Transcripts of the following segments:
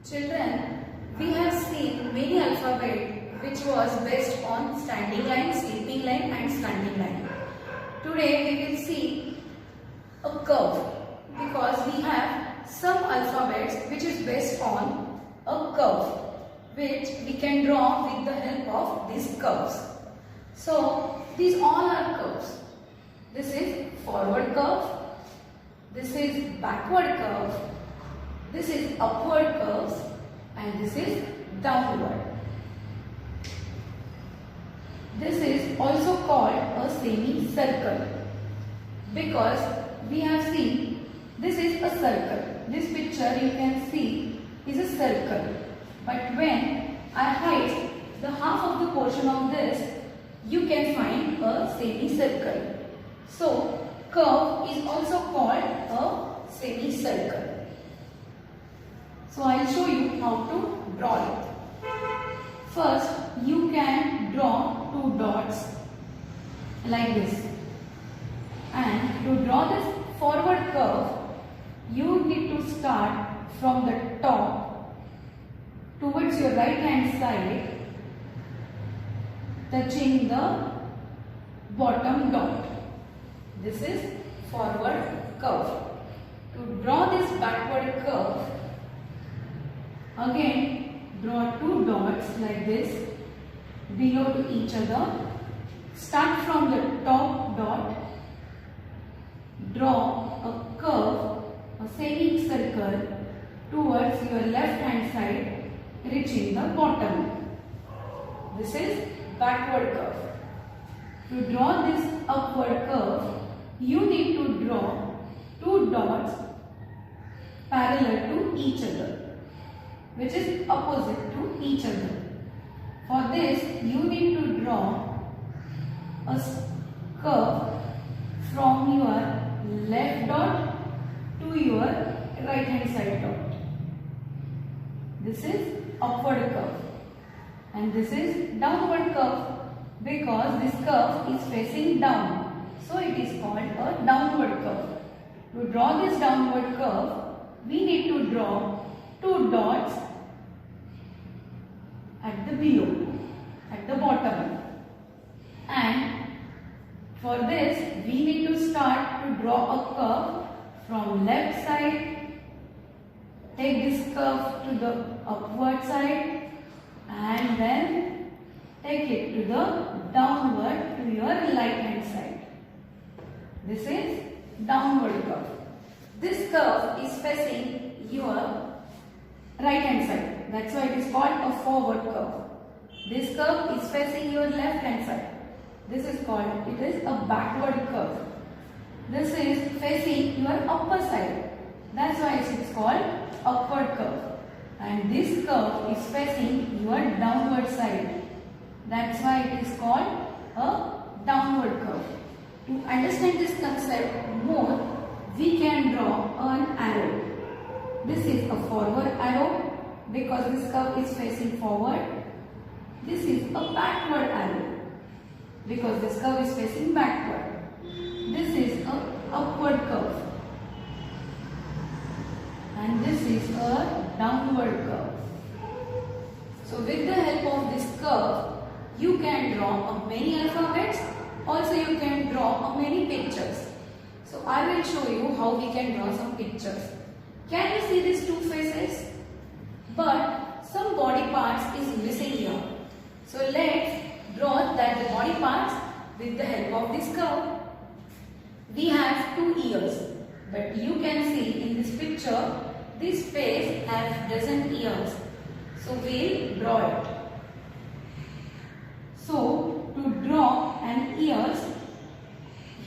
Children, we have seen many alphabet which was based on standing line, sleeping line and slanting line. Today we will see a curve because we have some alphabets which is based on a curve which we can draw with the help of these curves. So these all are curves. This is forward curve, this is backward curve, this is upward curves and this is downward. This is also called a semicircle because we have seen this is a circle. This picture you can see is a circle, but when I hide the half of the portion of this, you can find a semicircle. So curve is also called a semicircle. So I will show you how to draw it. First, you can draw two dots like this. And to draw this forward curve, you need to start from the top towards your right hand side, touching the bottom dot. This is forward curve. To draw this backward curve, again draw two dots like this below to each other. Start from the top dot, draw a curve, a semicircle towards your left hand side, reaching the bottom. This is backward curve. To draw this upward curve, you need to draw two dots parallel to each other, which is opposite to each other. For this, you need to draw a curve from your left dot to your right hand side dot. This is upward curve and this is downward curve because this curve is facing down. So it is called a downward curve. To draw this downward curve, we need to draw two dots at the below, at the bottom. And for this, we need to start to draw a curve from left side, take this curve to the upward side and then take it to the downward to your right hand side. This is downward curve. This curve is facing your right hand side. That's why it is called a forward curve. This curve is facing your left hand side. This is called, it is a backward curve. This is facing your upper side. That's why it is called upward curve. And this curve is facing your downward side. That's why it is called a downward curve. To understand this concept more, we can draw an arrow. This is a forward arrow because this curve is facing forward. This is a backward arrow because this curve is facing backward. This is a upward curve and this is a downward curve. So with the help of this curve, you can draw many alphabets. Also you can draw many pictures. So I will show you how we can draw some pictures. Can you see these two faces? But some body parts is missing here. So let's draw that the body parts with the help of this curve. We have two ears, but you can see in this picture this face has dozen ears. So we'll draw it. So to draw an ears,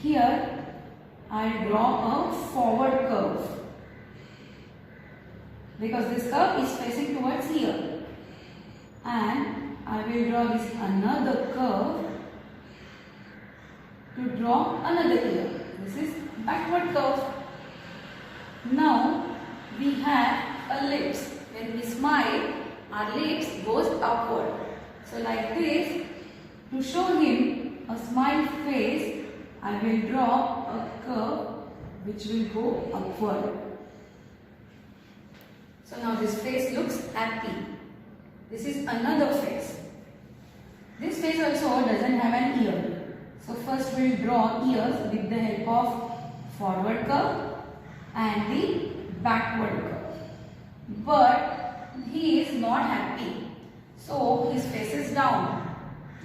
here I draw a forward curve because this curve is facing towards here, and I will draw this another curve to draw another ear. This is backward curve. Now we have a lips. When we smile, our lips goes upward. So like this, to show him a smile face, I will draw a curve which will go upward. So now this face looks happy. This is another face. This face also doesn't have an ear. So first we'll draw ears with the help of forward curve and the backward curve. But he is not happy. So his face is down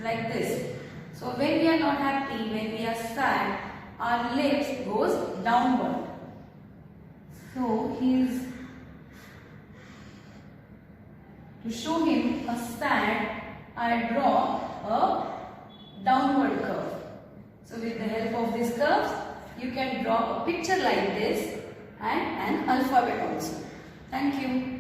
like this. So when we are not happy, when we are sad, our lips goes downward. So to show him a sad, I draw a downward curve. So with the help of these curves, you can draw a picture like this and an alphabet also. Thank you.